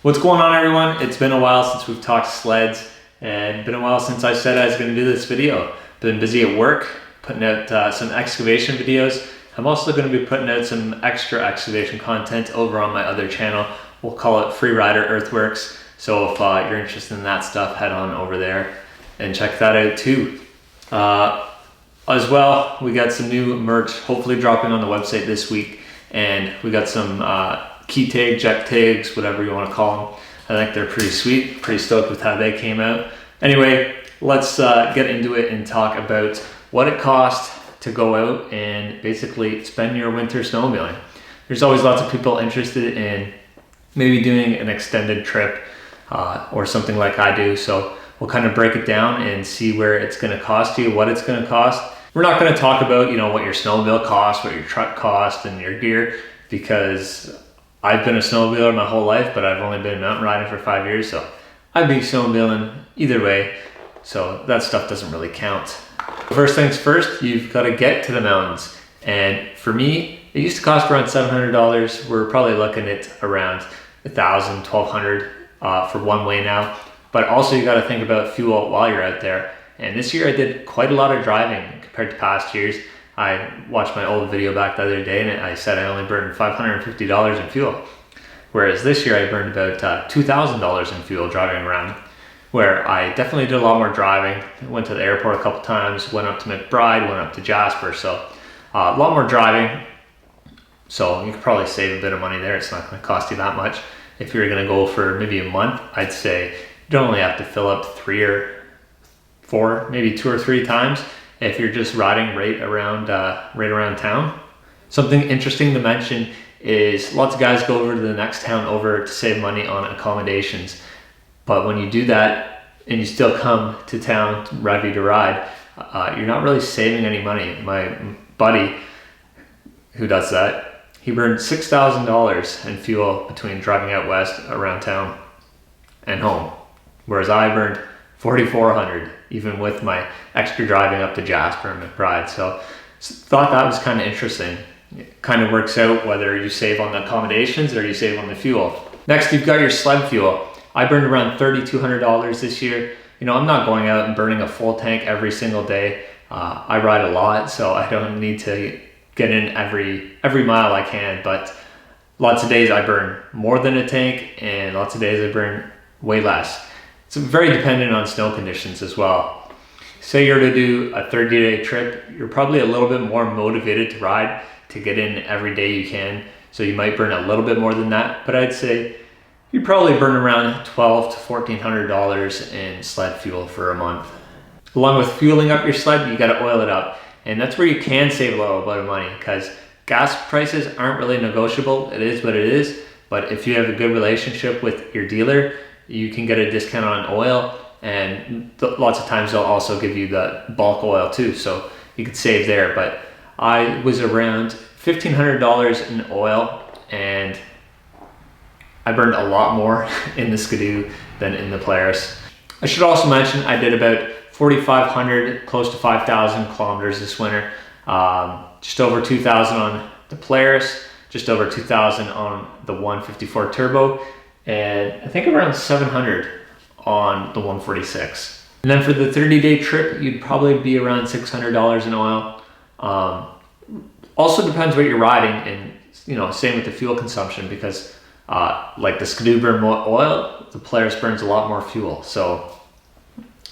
What's going on, everyone? It's been a while since we've talked sleds, and been a while since I said I was going to do this video. Been busy at work, putting out some excavation videos. I'm also going to be putting out some extra excavation content over on my other channel. We'll call it Freerider Earthworks. So if you're interested in that stuff, head on over there and check that out too. As well, we got some new merch hopefully dropping on the website this week, and we got some key tag, jet tags, whatever you want to call them. I think they're pretty sweet, pretty stoked with how they came out. Anyway, let's get into it and talk about what it costs to go out and basically spend your winter snowmobiling. There's always lots of people interested in maybe doing an extended trip or something like I do. So we'll kind of break it down and see where it's going to cost you, what it's going to cost. We're not going to talk about, what your snowmobile costs, what your truck costs, and your gear, because I've been a snowmobiler my whole life, but I've only been mountain riding for 5 years, so I'd be snowmobiling either way, so that stuff doesn't really count. First things first, you've got to get to the mountains, and for me, it used to cost around $700. We're probably looking at around $1,000, $1,200 for one way now, but also you got to think about fuel while you're out there. And this year I did quite a lot of driving compared to past years. I watched my old video back the other day and I said I only burned $550 in fuel. Whereas this year I burned about $2,000 in fuel driving around, where I definitely did a lot more driving. Went to the airport a couple times, went up to McBride, went up to Jasper. So a lot more driving. So you could probably save a bit of money there. It's not going to cost you that much. If you're going to go for maybe a month, I'd say you don't only have to fill up 3 or 4, maybe 2 or 3 times if you're just riding right around town. Something interesting to mention is lots of guys go over to the next town over to save money on accommodations. But when you do that and you still come to town ready to ride, you're not really saving any money. My buddy who does that, he burned $6,000 in fuel between driving out west around town and home, whereas I burned $4,400 even with my extra driving up to Jasper and McBride. So thought that was kind of interesting. It kind of works out whether you save on the accommodations or you save on the fuel. Next, you've got your sled fuel. I burned around $3,200 this year. I'm not going out and burning a full tank every single day. I ride a lot, so I don't need to get in every mile I can, but lots of days I burn more than a tank and lots of days I burn way less. It's very dependent on snow conditions as well. Say you're to do a 30-day trip, you're probably a little bit more motivated to ride, to get in every day you can. So you might burn a little bit more than that, but I'd say you probably burn around $1,200 to $1,400 in sled fuel for a month. Along with fueling up your sled, you gotta oil it up. And that's where you can save a little bit of money, because gas prices aren't really negotiable. It is what it is. But if you have a good relationship with your dealer, you can get a discount on oil, and lots of times they'll also give you the bulk oil too, so you could save there. But I was around $1,500 in oil, and I burned a lot more in the Skidoo than in the Polaris. I should also mention I did about 4,500, close to 5,000 kilometers this winter. Just over 2,000 on the Polaris, just over 2,000 on the 154 Turbo, and I think around 700 on the 146. And then for the 30-day trip, you'd probably be around $600 in oil. Also depends what you're riding, and same with the fuel consumption, because like the Skidoo burn more oil, the Polaris burns a lot more fuel. So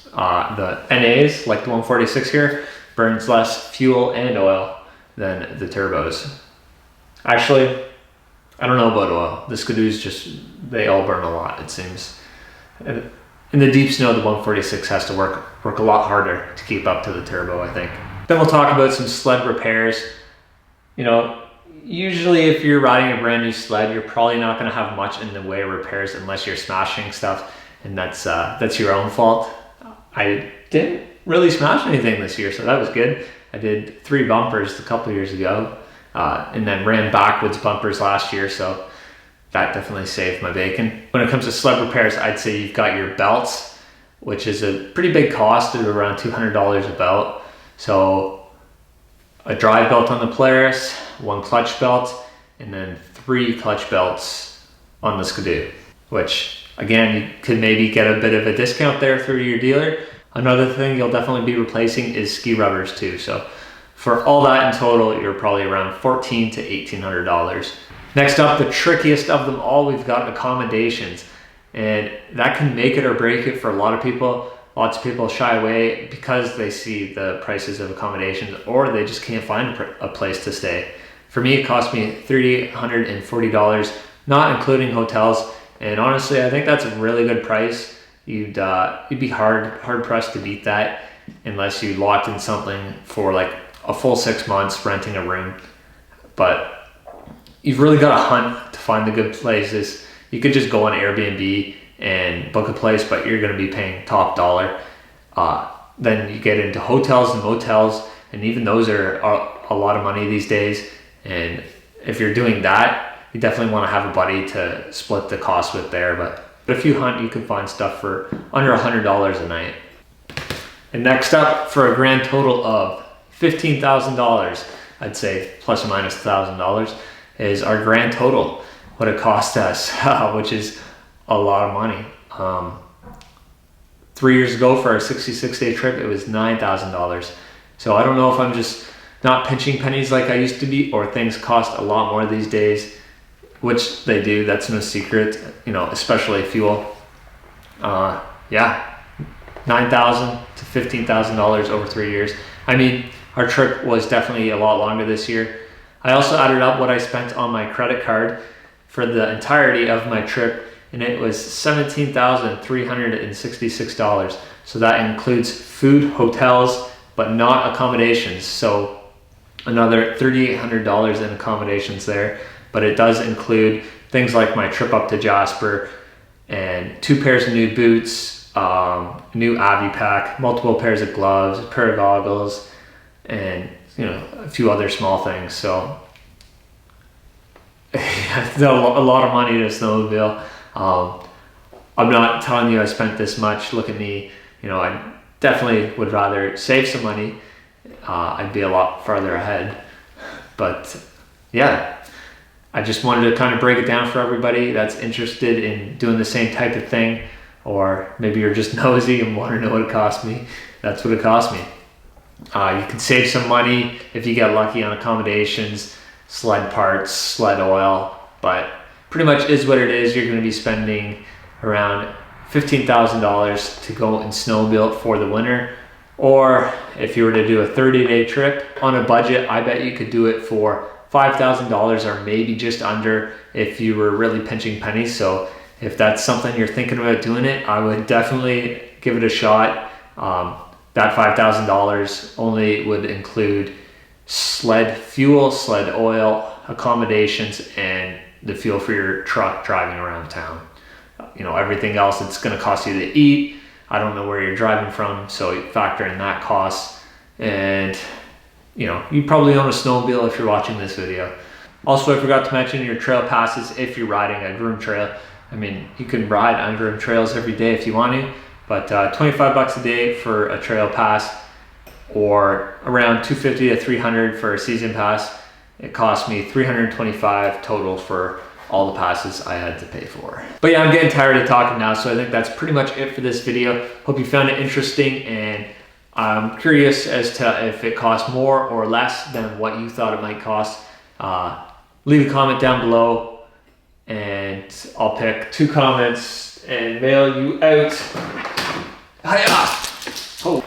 the NAs, like the 146 here, burns less fuel and oil than the turbos. Actually, I don't know about oil. The Skidoos they all burn a lot, it seems. In the deep snow, the 146 has to work a lot harder to keep up to the turbo, I think. Then we'll talk about some sled repairs. Usually if you're riding a brand new sled, you're probably not going to have much in the way of repairs unless you're smashing stuff, and that's your own fault. I didn't really smash anything this year, so that was good. I did 3 bumpers a couple years ago, and then ran backwards bumpers last year, so that definitely saved my bacon. When it comes to sled repairs, I'd say you've got your belts, which is a pretty big cost at around $200 a belt. So a drive belt on the Polaris, 1 clutch belt, and then 3 clutch belts on the Skidoo. which again, you could maybe get a bit of a discount there through your dealer. Another thing you'll definitely be replacing is ski rubbers too. So for all that in total, you're probably around $1,400 to $1,800. Next up, the trickiest of them all, we've got accommodations. And that can make it or break it for a lot of people. Lots of people shy away because they see the prices of accommodations, or they just can't find a place to stay. For me, it cost me $340, not including hotels. And honestly, I think that's a really good price. You'd be hard pressed to beat that unless you locked in something for like a full 6 months renting a room. But you've really got to hunt to find the good places. You could just go on Airbnb and book a place, but you're going to be paying top dollar. Then you get into hotels and motels, and even those are a lot of money these days. And if you're doing that, you definitely want to have a buddy to split the cost with there. But if you hunt, you can find stuff for under $100 a night. And next up, for a grand total of $15,000, I'd say plus or minus $1,000, is our grand total, what it cost us, which is a lot of money. 3 years ago for our 66-day trip, it was $9,000. So I don't know if I'm just not pinching pennies like I used to be, or things cost a lot more these days, which they do. That's no secret, you know, especially fuel. Yeah, $9,000 to $15,000 over 3 years. I mean, our trip was definitely a lot longer this year. I also added up what I spent on my credit card for the entirety of my trip, and it was $17,366. So that includes food, hotels, but not accommodations. So another $3,800 in accommodations there. But it does include things like my trip up to Jasper and 2 pairs of new boots, new Avi pack, multiple pairs of gloves, a pair of goggles, and you know, a few other small things. So a lot of money to snowmobile. I'm not telling you I spent this much. Look at me. You know, I definitely would rather save some money. I'd be a lot farther ahead. But yeah, I just wanted to kind of break it down for everybody that's interested in doing the same type of thing, or maybe you're just nosy and want to know what it cost me. That's what it cost me. You can save some money if you get lucky on accommodations, sled parts, sled oil, but pretty much is what it is. You're going to be spending around $15,000 to go and snowmobile for the winter. Or if you were to do a 30-day trip on a budget, I bet you could do it for $5,000 or maybe just under if you were really pinching pennies. So if that's something you're thinking about doing it, I would definitely give it a shot. That $5,000 only would include sled fuel, sled oil, accommodations, and the fuel for your truck driving around town. You know, everything else it's going to cost you to eat. I don't know where you're driving from, so you factor in that cost. And you know, you probably own a snowmobile if you're watching this video. Also, I forgot to mention your trail passes if you're riding a groomed trail. I mean, you can ride ungroomed trails every day if you want to, but 25 bucks a day for a trail pass, or around $250 to $300 for a season pass. It cost me $325 total for all the passes I had to pay for. But yeah, I'm getting tired of talking now, so I think that's pretty much it for this video. Hope you found it interesting, and I'm curious as to if it costs more or less than what you thought it might cost. Leave a comment down below, and I'll pick 2 comments and mail you out. Hiya! Oh,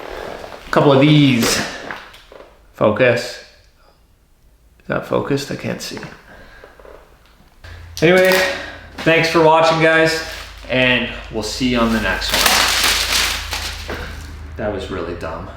a couple of these. Focus. Is that focused? I can't see. Anyway, thanks for watching, guys, and we'll see you on the next one. That was really dumb.